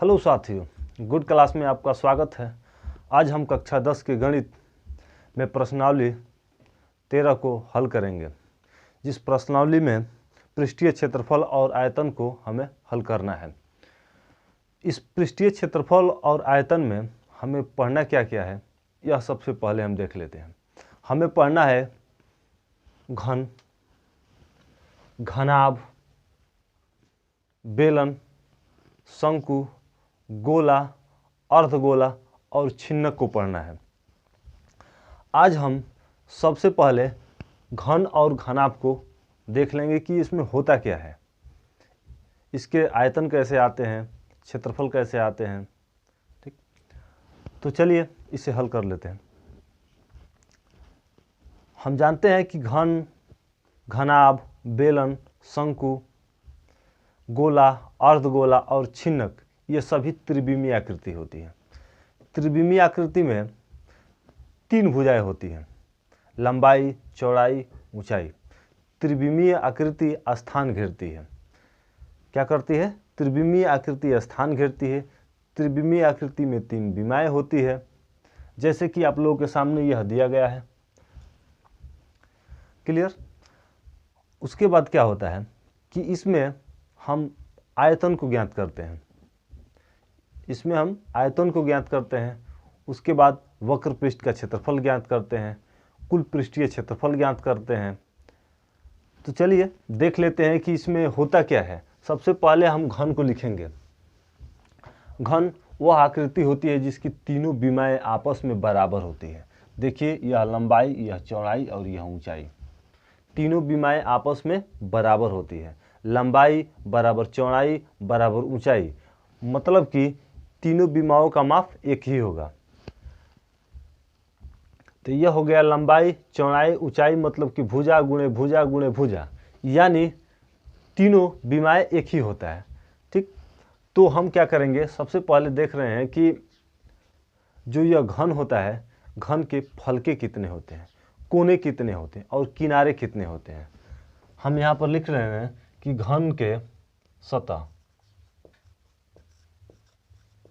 Hello साथियों, good class में आपका स्वागत है। आज हम कक्षा 10 के गणित में प्रश्नावली 13 को हल करेंगे, जिस प्रश्नावली में पृष्ठीय क्षेत्रफल और आयतन को हमें हल करना है। इस पृष्ठीय क्षेत्रफल और आयतन में हमें पढ़ना क्या क्या है, यह सबसे पहले हम देख लेते हैं। हमें पढ़ना है घन, घनाभ, बेलन, शंकु, गोला, अर्धगोला और छिन्नक को पढ़ना है। आज हम सबसे पहले घन और घनाभ को देख लेंगे कि इसमें होता क्या है, इसके आयतन कैसे आते हैं, क्षेत्रफल कैसे आते हैं। ठीक, तो चलिए इसे हल कर लेते हैं। हम जानते हैं कि घन, घनाभ, बेलन, शंकु, गोला, अर्धगोला और छिन्नक ये सभी त्रिविमीय आकृति होती है। त्रिविमीय आकृति में 3 भुजाएं होती हैं, लंबाई, चौड़ाई, ऊंचाई। त्रिविमीय आकृति स्थान घेरती है। क्या करती है? त्रिविमीय आकृति स्थान घेरती है। त्रिविमीय आकृति में 3 विमाएं होती है, जैसे कि आप लोगों के सामने यह दिया गया है। क्लियर? उसके बाद क्या होता है कि इसमें हम आयतन को ज्ञात करते हैं। इसमें हम आयतन को ज्ञात करते हैं। उसके बाद वक्र पृष्ठ का क्षेत्रफल ज्ञात करते हैं, कुल पृष्ठीय क्षेत्रफल ज्ञात करते हैं। तो चलिए देख लेते हैं कि इसमें होता क्या है। सबसे पहले हम घन को लिखेंगे। घन वह आकृति होती है जिसकी तीनों विमाएं आपस में बराबर होती है। देखिए, यह लंबाई, यह चौड़ाई और यह ऊंचाई, तीनों विमाएं आपस में बराबर होती है। लंबाई बराबर चौड़ाई बराबर ऊंचाई, मतलब कि तीनों विमाओं का माप एक ही होगा। तो यह हो गया लंबाई, चौड़ाई, ऊंचाई, मतलब कि भुजा गुणे भुजा गुणे भुजा, यानी तीनों विमाएं एक ही होता है। ठीक, तो हम क्या करेंगे, सबसे पहले देख रहे हैं कि जो यह घन होता है, घन के फलके कितने होते हैं, कोने कितने होते हैं और किनारे कितने होते हैं। हम यहाँ पर लिख रहे हैं कि घन के सतह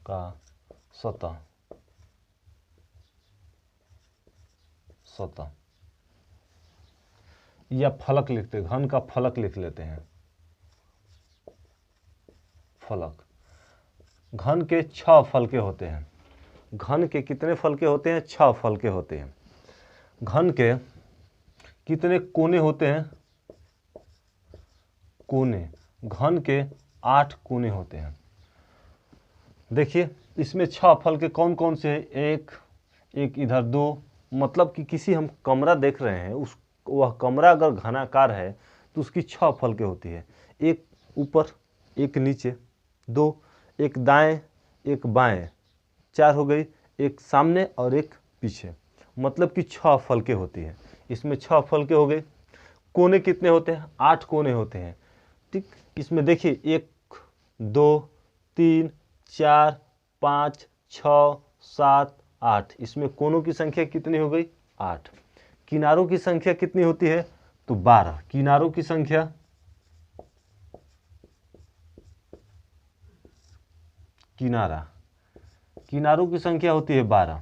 का सतह या फलक लिखते हैं, घन का फलक लिख लेते हैं। फलक, घन के 6 फलके होते हैं। घन के कितने फलके होते हैं? 6 फलके होते हैं। घन के कितने कोने होते हैं? कोने, घन के 8 कोने होते हैं। देखिए, इसमें 6 फलके कौन कौन से हैं? एक इधर 2, मतलब कि किसी हम कमरा देख रहे हैं, उस वह कमरा अगर घनाकार है तो उसकी 6 फलके होती है। एक ऊपर, एक नीचे, 2, एक दाएं, एक बाएं, 4 हो गई, एक सामने और एक पीछे, मतलब कि 6 फलके होती है। इसमें 6 फलके हो गए। कोने कितने होते हैं? 8 कोने होते हैं। ठीक, इसमें देखिए 1, 2, 3, 4, 5, 6, 7, 8, इसमें कोनों की संख्या कितनी हो गई? 8। किनारों की संख्या कितनी होती है? तो 12। किनारों की संख्या, किनारों की संख्या होती है 12।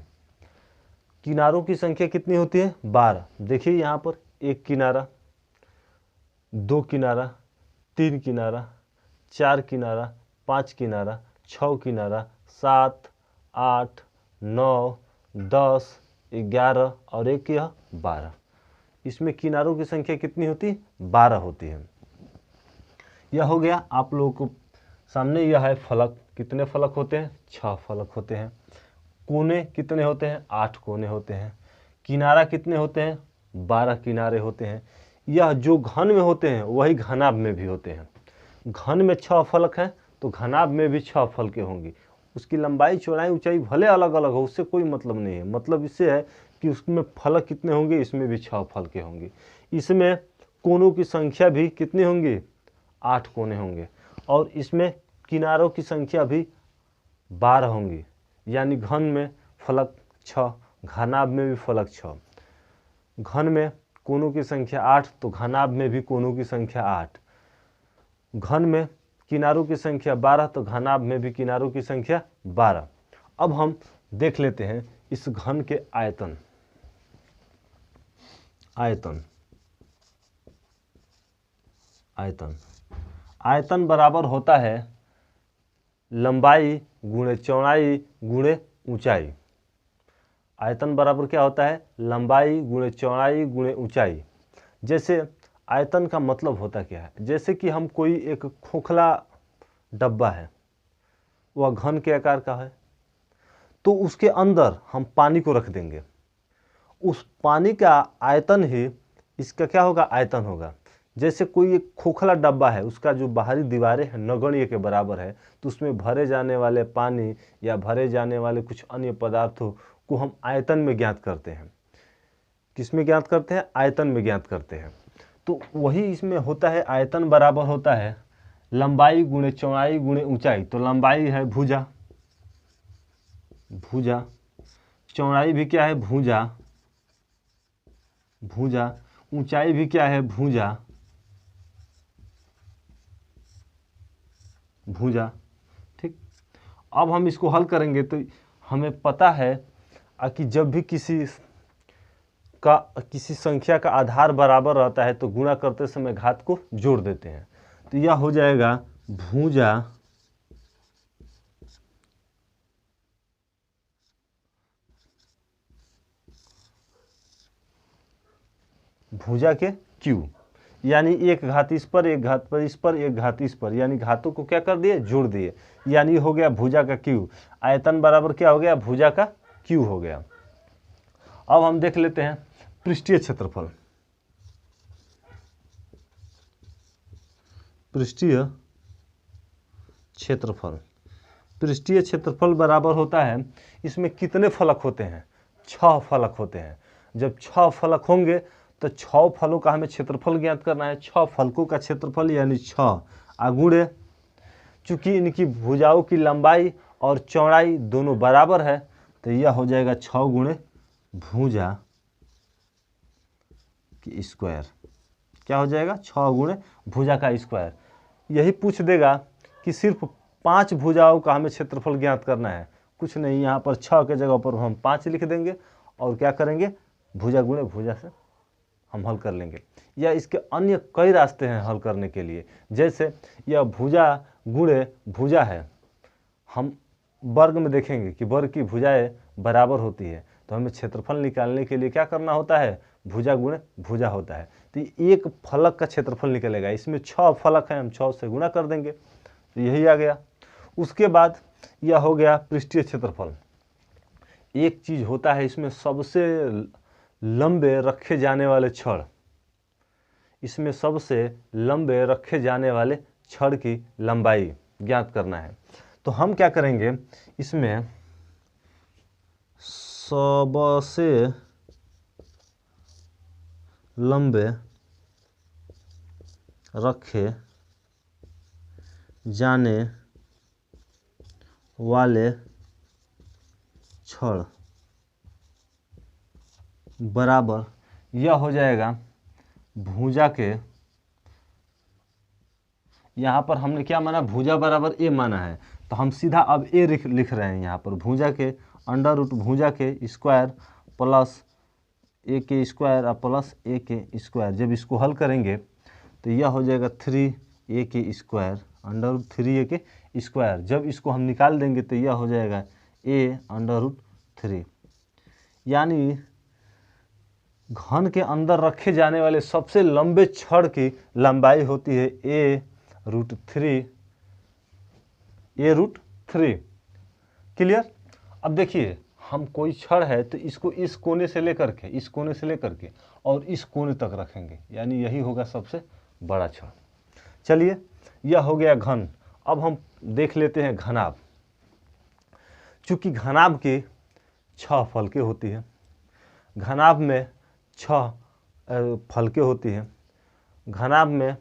किनारों की संख्या कितनी होती है? 12। देखिए यहाँ पर 1 किनारा, 2 किनारा, 3 किनारा, 4 किनारा, 5 किनारा, 6 किनारा, 7, 8, 9, 10, 11 और एक यह 12। इसमें किनारों की संख्या कितनी होती है? 12 होती है। यह हो गया आप लोगों को सामने। यह है फलक। कितने फलक होते हैं? 6 फलक होते हैं। कोने कितने होते हैं? 8 कोने होते हैं। किनारा कितने होते हैं? 12 किनारे होते हैं। यह जो घन में होते हैं वही घनाभ में भी होते हैं। घन में 6 फलक हैं तो घनाभ में भी 6 फलके होंगी। उसकी लंबाई, चौड़ाई, ऊंचाई भले अलग अलग हो, उससे कोई मतलब नहीं है। मतलब इससे है कि उसमें फलक कितने होंगे, इसमें भी 6 फलके होंगे। इसमें कोनों की संख्या भी कितनी होंगी? 8 कोने होंगे। और इसमें किनारों की संख्या भी 12 होंगी, यानी घन में फलक 6, घनाभ में भी फलक 6। घन में कोनों की संख्या 8 तो घनाभ में भी कोनों की संख्या 8। घन में किनारों की संख्या 12, तो घनाभ में भी किनारों की संख्या 12। अब हम देख लेते हैं इस घन के आयतन। आयतन बराबर होता है लंबाई गुणे चौड़ाई गुणे ऊंचाई। आयतन बराबर क्या होता है? लंबाई गुणे चौड़ाई गुणे ऊंचाई। जैसे आयतन का मतलब होता क्या है? जैसे कि हम कोई एक खोखला डब्बा है, वह घन के आकार का है, तो उसके अंदर हम पानी को रख देंगे, उस पानी का आयतन ही इसका क्या होगा? आयतन होगा। जैसे कोई एक खोखला डब्बा है, उसका जो बाहरी दीवारें हैं नगण्य के बराबर है, तो उसमें भरे जाने वाले पानी या भरे जाने वाले कुछ अन्य पदार्थों को हम आयतन में ज्ञात करते हैं। किस में ज्ञात करते हैं? आयतन में ज्ञात करते हैं। तो वही इसमें होता है, आयतन बराबर होता है लंबाई गुणे चौड़ाई गुणे ऊंचाई। तो लंबाई है भुजा, चौड़ाई भी क्या है? भुजा, ऊंचाई भी क्या है? भुजा। ठीक। अब हम इसको हल करेंगे तो हमें पता है कि जब भी किसी संख्या का आधार बराबर रहता है तो गुणा करते समय घात को जोड़ देते हैं। तो यह हो जाएगा भुजा के क्यू, यानी एक घात इस पर, एक घात पर, इस पर, एक घात इस पर, यानी घातों को क्या कर दिए? जोड़ दिए, यानी हो गया भुजा का क्यू। आयतन बराबर क्या हो गया? भुजा का क्यू हो गया। अब हम देख लेते हैं पृष्ठीय क्षेत्रफल। पृष्ठीय क्षेत्रफल बराबर होता है, इसमें कितने फलक होते हैं? 6 फलक होते हैं। जब 6 फलक होंगे तो 6 फलों का हमें क्षेत्रफल ज्ञात करना है। 6 फलकों का क्षेत्रफल यानी 6 गुणे, चूंकि इनकी भुजाओं की लंबाई और चौड़ाई दोनों बराबर है, तो यह हो जाएगा 6 गुणे भुजा की स्क्वायर। क्या हो जाएगा? 6 गुणे भुजा का स्क्वायर। यही पूछ देगा कि सिर्फ 5 भुजाओं का हमें क्षेत्रफल ज्ञात करना है। कुछ नहीं, यहाँ पर 6 के जगह पर हम 5 लिख देंगे और क्या करेंगे? भुजा गुणे भुजा से हम हल कर लेंगे। या इसके अन्य कई रास्ते हैं हल करने के लिए। जैसे यह भुजा गुणे भुजा है, हम वर्ग में देखेंगे कि वर्ग की भुजाएं बराबर होती है, तो हमें क्षेत्रफल निकालने के लिए क्या करना होता है? भुजा गुणे भुजा होता है। तो एक फलक का क्षेत्रफल निकलेगा, इसमें 6 फलक हैं, हम 6 से गुणा कर देंगे, तो यही आ गया। उसके बाद यह हो गया पृष्ठीय क्षेत्रफल। एक चीज होता है इसमें, सबसे लंबे रखे जाने वाले छड़, इसमें सबसे लंबे रखे जाने वाले छड़ की लंबाई ज्ञात करना है। तो हम क्या करेंगे, इसमें सबसे लंबे रखे जाने वाले छड़ बराबर यह हो जाएगा भुजा के, यहाँ पर हमने क्या माना? भुजा बराबर ए माना है, तो हम सीधा अब ए लिख रहे हैं यहाँ पर। भुजा के अंडर रूट भुजा के स्क्वायर प्लस ए के स्क्वायर और प्लस ए के स्क्वायर। जब इसको हल करेंगे तो यह हो जाएगा 3a के स्क्वायर अंडर रूट 3a के स्क्वायर। जब इसको हम निकाल देंगे तो यह हो जाएगा a अंडर रूट 3। यानी घन के अंदर रखे जाने वाले सबसे लंबे छड़ की लंबाई होती है a रूट 3। क्लियर? अब देखिए, हम कोई छड़ है तो इसको इस कोने से लेकर के, इस कोने से लेकर के और इस कोने तक रखेंगे, यानी यही होगा सबसे बड़ा छड़। चलिए, यह हो गया घन। अब हम देख लेते हैं घनाभ। चूंकि घनाभ की 6 फलकें होती हैं, घनाभ में 6 फलकें होती हैं, घनाभ में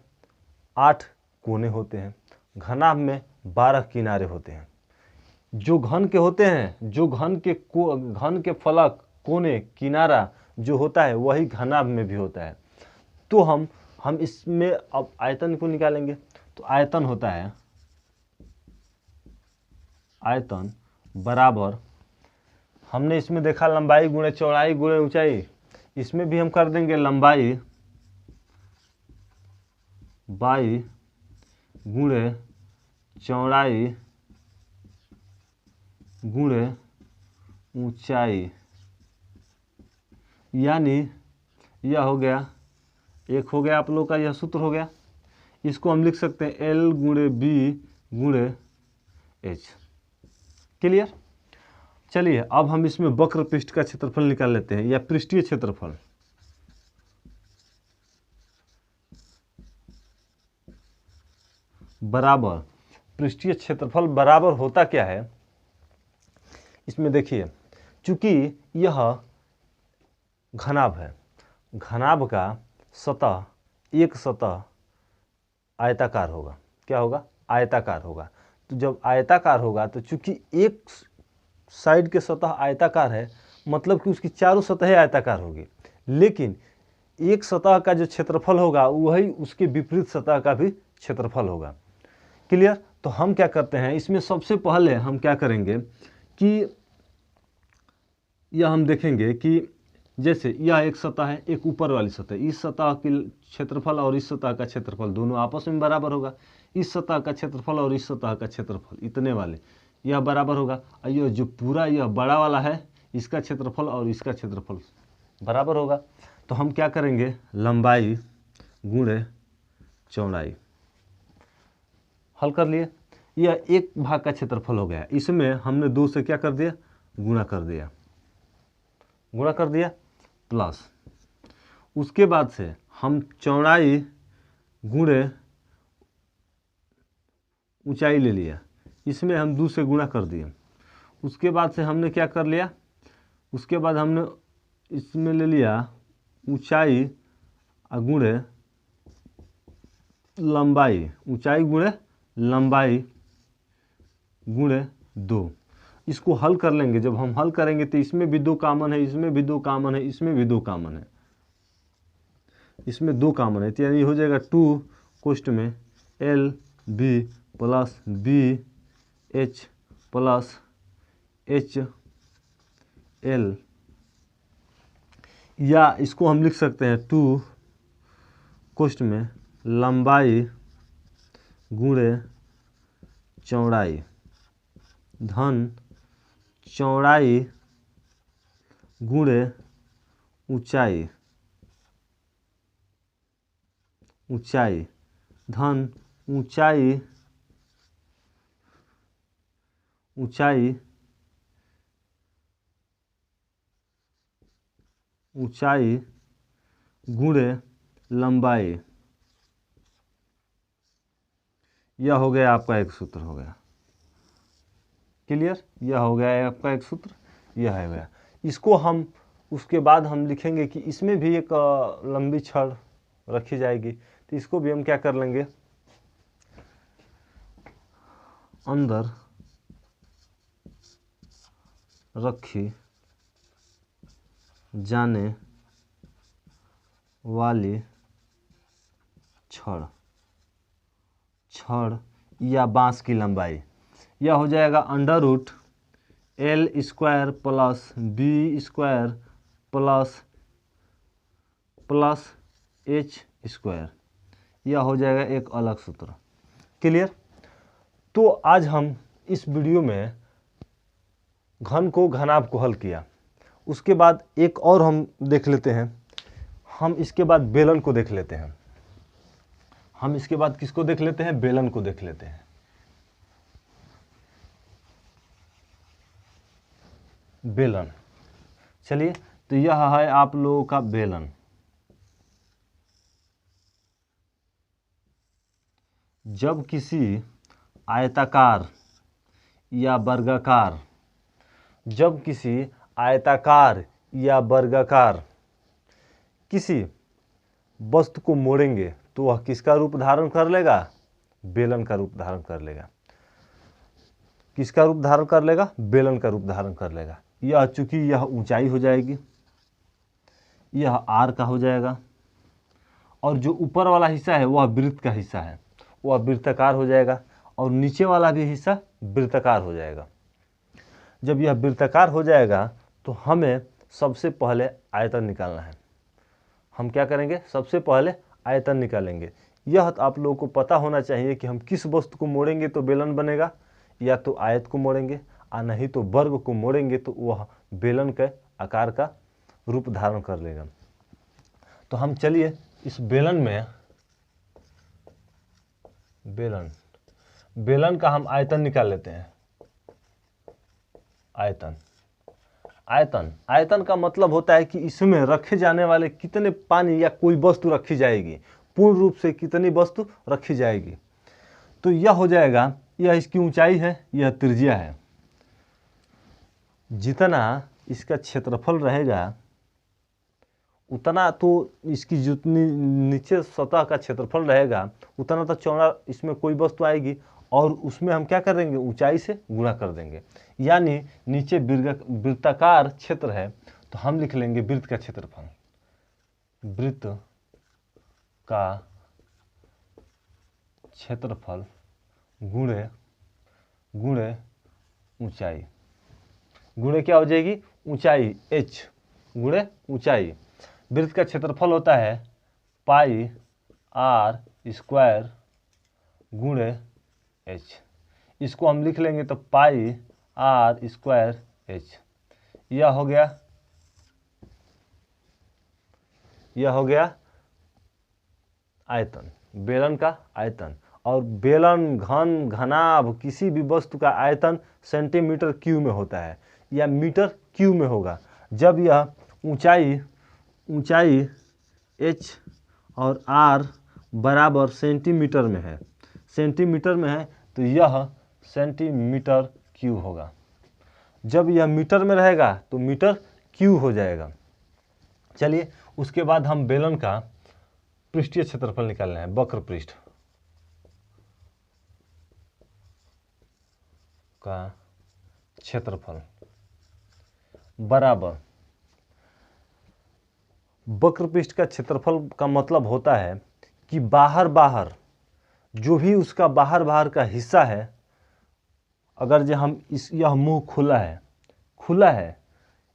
8 कोने होते हैं, घनाभ में 12 किनारे होते हैं। जो घन के होते हैं, जो घन के फलक, कोने, किनारा जो होता है वही घनाभ में भी होता है। तो हम इसमें अब आयतन को निकालेंगे। तो आयतन होता है आयतन बराबर, हमने इसमें देखा लंबाई गुणे चौड़ाई गुणे ऊंचाई, इसमें भी हम कर देंगे लंबाई बाई गुणे चौड़ाई गुणे ऊंचाई, यानी यह हो गया, एक हो गया आप लोग का यह सूत्र हो गया। इसको हम लिख सकते हैं L गुणे बी गुणे एच। क्लियर। चलिए अब हम इसमें वक्र पृष्ठ का क्षेत्रफल निकाल लेते हैं, या पृष्ठीय क्षेत्रफल। बराबर पृष्ठीय क्षेत्रफल बराबर होता क्या है, इसमें देखिए, चूंकि यह घनाभ है, घनाभ का सतह एक सतह आयताकार होगा। क्या होगा? आयताकार होगा। तो जब आयताकार होगा तो चूंकि एक साइड के सतह आयताकार है, मतलब कि उसकी चारों सतहें आयताकार होगी, लेकिन एक सतह का जो क्षेत्रफल होगा वही उसके विपरीत सतह का भी क्षेत्रफल होगा। क्लियर। तो हम क्या करते हैं, इसमें सबसे पहले हम क्या करेंगे कि यह हम देखेंगे कि जैसे यह एक सतह है, एक ऊपर वाली सतह, इस सतह के क्षेत्रफल और इस सतह का क्षेत्रफल दोनों आपस में बराबर होगा। इस सतह का क्षेत्रफल और इस सतह का क्षेत्रफल इतने वाले यह बराबर होगा। और यह जो पूरा यह बड़ा वाला है, इसका क्षेत्रफल और इसका क्षेत्रफल बराबर होगा। तो हम क्या करेंगे, लंबाई गुणे चौड़ाई, हल कर लिए। यह एक भाग का क्षेत्रफल हो गया, इसमें हमने 2 से क्या कर दिया, गुणा कर दिया, गुणा कर दिया, प्लस उसके बाद से हम चौड़ाई गुणे ऊंचाई ले लिया, इसमें हम 2 से गुणा कर दिए। उसके बाद से हमने क्या कर लिया, उसके बाद हमने इसमें ले लिया ऊंचाई गुणे लंबाई, ऊंचाई गुणे लंबाई गुणे 2। इसको हल कर लेंगे। जब हम हल करेंगे तो इसमें भी 2 कॉमन है, इसमें भी 2 कॉमन है, इसमें भी 2 कॉमन है, इसमें 2 कॉमन है, तो यानी हो जाएगा 2 कोष्ठ में L B plus B H plus H L, या इसको हम लिख सकते हैं 2 कोष्ठ में लंबाई गुणे चौड़ाई धन चौड़ाई गुणे ऊंचाई, ऊंचाई धन ऊंचाई ऊंचाई ऊंचाई गुणे लंबाई। यह हो गया आपका एक सूत्र हो गया। क्लियर। यह हो गया आपका एक सूत्र, यह है गया। इसको हम उसके बाद हम लिखेंगे कि इसमें भी एक लंबी छड़ रखी जाएगी, तो इसको भी हम क्या कर लेंगे, अंदर रखी जाने वाली छड़, छड़ या बांस की लंबाई, यह हो जाएगा under root L square plus B square plus H square. यह हो जाएगा एक अलग सूत्र। क्लियर। तो आज हम इस वीडियो में घन को घनाभ को हल किया। उसके बाद एक और हम देख लेते हैं, हम इसके बाद बेलन को देख लेते हैं। हम इसके बाद किसको देख लेते हैं, बेलन को देख लेते हैं। बेलन, चलिए, तो यह है आप लोगों का बेलन। जब किसी आयताकार या वर्गाकार, जब किसी आयताकार या वर्गाकार किसी वस्तु को मोड़ेंगे तो वह किसका रूप धारण कर लेगा, बेलन का रूप धारण कर लेगा। किसका रूप धारण कर लेगा, बेलन का रूप धारण कर लेगा। यह चूंकि यह ऊंचाई हो जाएगी, यह आर का हो जाएगा, और जो ऊपर वाला हिस्सा है वह वृत्त का हिस्सा है, वह वृत्ताकार हो जाएगा। और नीचे वाला भी हिस्सा वृत्ताकार हो जाएगा। जब यह वृत्ताकार हो जाएगा तो हमें सबसे पहले आयतन निकालना है। हम क्या करेंगे, सबसे पहले आयतन निकालेंगे। यह तो आप लोगों को पता होना चाहिए कि हम किस वस्तु को मोड़ेंगे तो बेलन बनेगा, या तो आयत को मोड़ेंगे और नहीं तो वर्ग को मोड़ेंगे तो वह बेलन के आकार का रूप धारण कर लेगा। तो हम चलिए इस बेलन में बेलन का हम आयतन निकाल लेते हैं। आयतन का मतलब होता है कि इसमें रखे जाने वाले कितने पानी या कोई वस्तु रखी जाएगी, पूर्ण रूप से कितनी वस्तु रखी जाएगी। तो यह हो जाएगा, यह इसकी ऊंचाई है, यह त्रिज्या है। जितना इसका क्षेत्रफल रहेगा उतना तो इसकी जितनी नीचे सतह का क्षेत्रफल रहेगा उतना तो चौड़ा इसमें कोई वस्तु आएगी, और उसमें हम क्या कर देंगे, ऊंचाई से गुणा कर देंगे। यानी नीचे वृत्ताकार क्षेत्र है तो हम लिख लेंगे वृत्त का क्षेत्रफल, वृत्त का क्षेत्रफल गुणे ऊंचाई। गुणे क्या हो जाएगी, ऊंचाई, h गुणे ऊंचाई। वृत्त का क्षेत्रफल होता है पाई r स्क्वायर गुणे h। इसको हम लिख लेंगे तो पाई r स्क्वायर h। यह हो गया आयतन, बेलन का आयतन। और बेलन, घन, घनाभ किसी भी वस्तु का आयतन सेंटीमीटर क्यूब में होता है या मीटर क्यूब में होगा। जब यह ऊंचाई h और r बराबर सेंटीमीटर में है, तो यह सेंटीमीटर क्यूब होगा। जब यह मीटर में रहेगा तो मीटर क्यूब हो जाएगा। चलिए उसके बाद हम बेलन का पृष्ठीय क्षेत्रफल निकालना है, वक्र पृष्ठ का क्षेत्रफल बराबर, वक्र पृष्ठ का क्षेत्रफल का मतलब होता है कि बाहर जो भी उसका बाहर का हिस्सा है, अगर जो हम यह मुंह खुला है,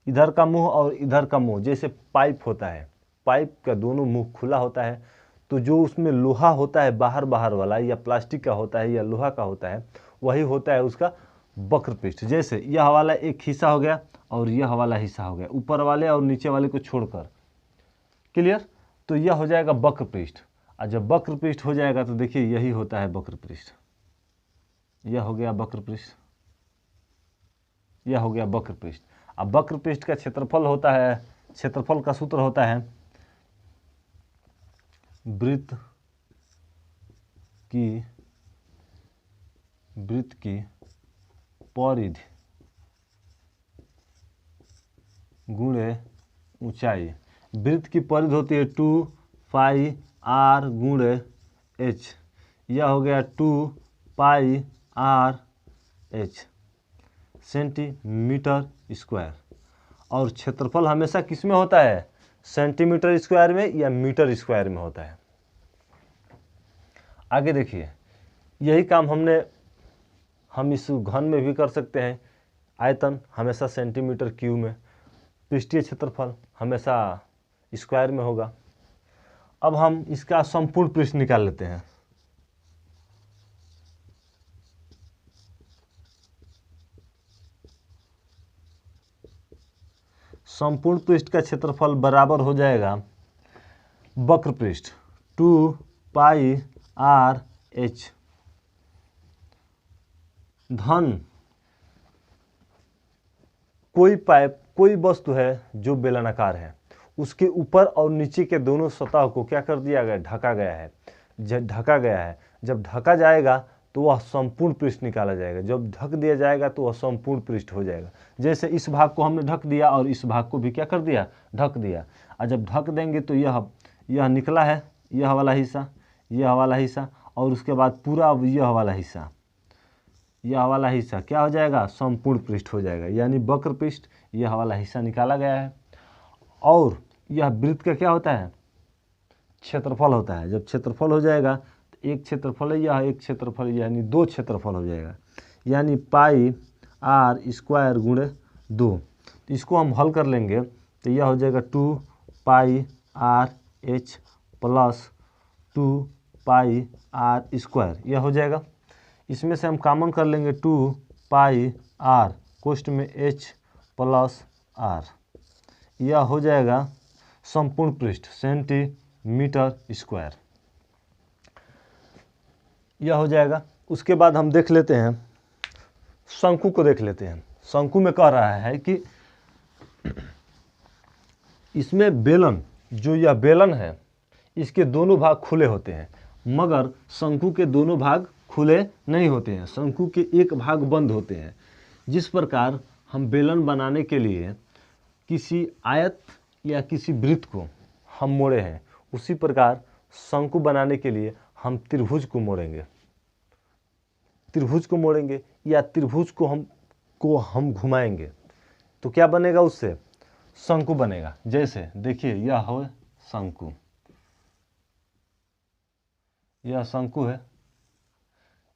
इधर का मुंह और इधर का मुंह, जैसे पाइप होता है, पाइप का दोनों मुंह खुला होता है, तो जो उसमें लोहा होता है बाहर वाला, या प्लास्टिक का होता है या लोहा का होता है, वही होता है उसका वक्र पृष्ठ। जैसे यह वाला एक हिस्सा हो गया और यह वाला हिस्सा हो गया, ऊपर वाले और नीचे वाले को छोड़कर, क्लियर। तो यह हो जाएगा वक्र पृष्ठ। और जब वक्र पृष्ठ हो जाएगा तो देखिए यही होता है वक्र पृष्ठ। यह हो गया वक्र पृष्ठ, यह हो गया वक्र पृष्ठ। अब वक्र पृष्ठ का क्षेत्रफल होता है, क्षेत्रफल का सूत्र होता है वृत्त की परिधि गुणे ऊंचाई। वृत्त की परिधि होती है 2 पाई r गुणे h। यह हो गया 2 पाई r h सेंटीमीटर स्क्वायर। और क्षेत्रफल हमेशा किस में होता है, सेंटीमीटर स्क्वायर में या मीटर स्क्वायर में होता है। आगे देखिए, यही काम हम इस घन में भी कर सकते हैं। आयतन हमेशा सेंटीमीटर क्यूब में, पृष्ठीय क्षेत्रफल हमेशा स्क्वायर में होगा। अब हम इसका संपूर्ण पृष्ठ निकाल लेते हैं। संपूर्ण पृष्ठ का क्षेत्रफल बराबर हो जाएगा वक्र पृष्ठ 2 पाई r h धन कोई वस्तु है जो बेलनाकार है, उसके ऊपर और नीचे के दोनों सतह को क्या कर दिया गया, ढका गया है। जब ढका जाएगा तो वह संपूर्ण पृष्ठ निकाला जाएगा। जब ढक दिया जाएगा तो वह संपूर्ण पृष्ठ हो जाएगा। जैसे इस भाग को हमने ढक दिया और इस भाग को भी क्या कर दिया, ढक दिया। और जब ढक देंगे तो यह निकला है, यह वाला हिस्सा, और उसके बाद पूरा यह वाला हिस्सा क्या हो जाएगा, संपूर्ण पृष्ठ हो जाएगा। यानी वक्र पृष्ठ, यह वाला हिस्सा निकाला गया है। और यह वृत्त का क्या होता है, क्षेत्रफल होता है। जब क्षेत्रफल हो जाएगा तो एक क्षेत्रफल है, यह एक क्षेत्रफल, यानी 2 क्षेत्रफल हो जाएगा, यानी पाई आर स्क्वायर गुणे 2। तो इसको हम हल कर लेंगे तो यह हो जाएगा 2 pi R H plus 2 pi R square, यह हो जाएगा। इसमें से हम कॉमन कर लेंगे 2 पाई आर कोष्ठ में एच प्लस आर, यह हो जाएगा संपूर्ण पृष्ठ सेंटीमीटर स्क्वायर, यह हो जाएगा। उसके बाद हम देख लेते हैं शंकु को, देख लेते हैं। शंकु में कह रहा है कि इसमें बेलन, जो यह बेलन है, इसके दोनों भाग खुले होते हैं, मगर शंकु के दोनों भाग खुले नहीं होते हैं, शंकु के एक भाग बंद होते हैं। जिस प्रकार हम बेलन बनाने के लिए किसी आयत या किसी वृत्त को हम मोड़े हैं, उसी प्रकार शंकु बनाने के लिए हम त्रिभुज को मोड़ेंगे, त्रिभुज को मोड़ेंगे या त्रिभुज को हम घुमाएंगे, तो क्या बनेगा, उससे शंकु बनेगा। जैसे देखिए यह हो शंकु, यह शंकु है,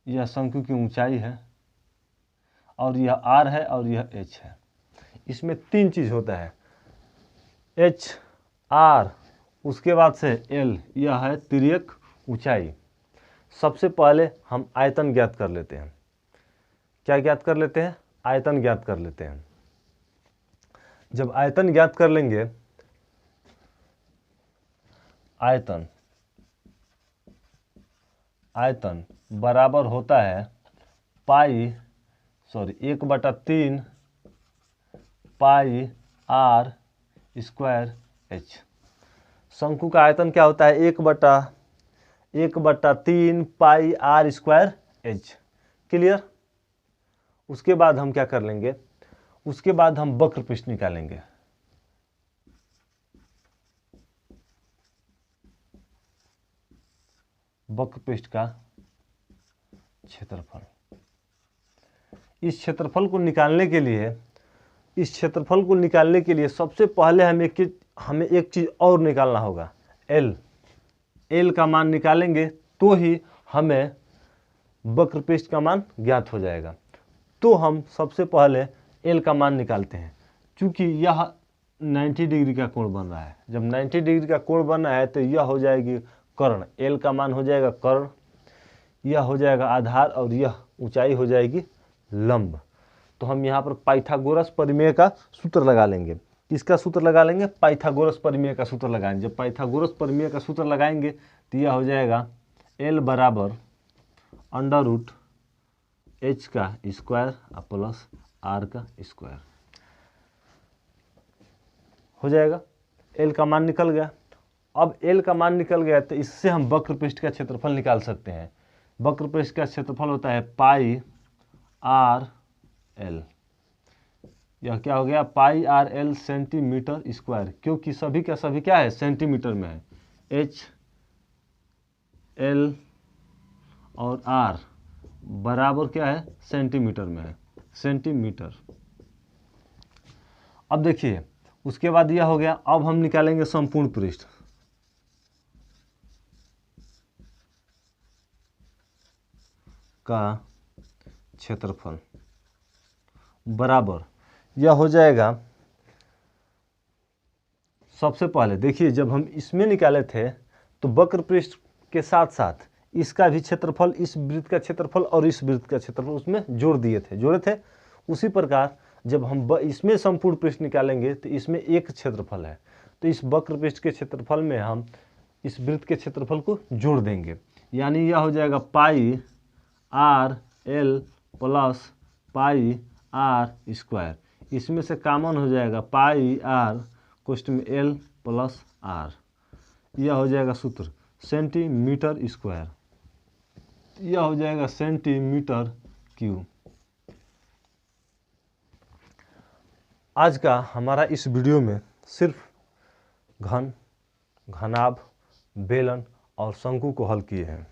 यह शंकु की ऊंचाई है, और यह आर है और यह एच है। इसमें 3 चीज होता है, एच आर, उसके बाद से एल, यह है तिर्यक ऊंचाई। सबसे पहले हम आयतन ज्ञात कर लेते हैं। क्या ज्ञात कर लेते हैं? आयतन ज्ञात कर लेते हैं। जब आयतन ज्ञात कर लेंगे, आयतन बराबर होता है 1/3 पाई आर स्क्वायर एच। शंकु का आयतन क्या होता है? 1/3 पाई आर स्क्वायर एच। क्लियर? उसके बाद हम क्या कर लेंगे? उसके बाद हम वक्र पृष्ठ निकालेंगे। वक्र पृष्ठ का क्षेत्रफल। इस क्षेत्रफल को निकालने के लिए सबसे पहले हमें एक चीज और निकालना होगा, एल का मान निकालेंगे तो ही हमें वक्र पृष्ठ का मान ज्ञात हो जाएगा। तो हम सबसे पहले एल का मान निकालते हैं। चूंकि यह 90 डिग्री का कोण बन रहा है, जब 90 डिग्री का कोण बन रहा है तो यह हो जाएगी कर्ण, एल का मान हो जाएगा कर्ण, यह हो जाएगा आधार और यह ऊंचाई हो जाएगी लंब। तो हम यहाँ पर पाइथागोरस परिमेय का सूत्र लगा लेंगे। किसका सूत्र लगा लेंगे? पाइथागोरस परिमेय का सूत्र लगाएंगे। जब पाइथागोरस परिमेय का सूत्र लगाएंगे तो यह हो जाएगा एल बराबर √h का स्क्वायर प्लस आर का स्क्वायर हो जाएगा। एल का मान निकल गया। अब एल का मान निकल गया तो इससे हम वक्र पृष्ठ का क्षेत्रफल निकाल सकते हैं। वक्र पृष्ठ का क्षेत्रफल होता है पाई आर एल। यह क्या हो गया? पाई आर एल सेंटीमीटर स्क्वायर, क्योंकि सभी का सभी क्या है? सेंटीमीटर में है। एच एल और आर बराबर क्या है? सेंटीमीटर में है, सेंटीमीटर। अब देखिए उसके बाद यह हो गया। अब हम निकालेंगे संपूर्ण पृष्ठ। का क्षेत्रफल बराबर यह हो जाएगा। सबसे पहले देखिए जब हम इसमें निकाले थे तो वक्र पृष्ठ के साथ साथ इसका भी क्षेत्रफल, इस वृत्त का क्षेत्रफल और इस वृत्त का क्षेत्रफल उसमें जोड़े थे। उसी प्रकार जब हम इसमें संपूर्ण पृष्ठ निकालेंगे तो इसमें एक क्षेत्रफल है, तो इस वक्र पृष्ठ के क्षेत्रफल में हम इस वृत्त के क्षेत्रफल को जोड़ देंगे। यानी यह हो जाएगा pi R L plus pi R square. इसमें से कॉमन हो जाएगा पाई आर कोष्ठ में एल प्लस आर, यह हो जाएगा सूत्र सेंटीमीटर स्क्वायर, यह हो जाएगा सेंटीमीटर क्यूब। आज का हमारा इस वीडियो में सिर्फ घन, घनाभ, बेलन और शंकु को हल किए हैं।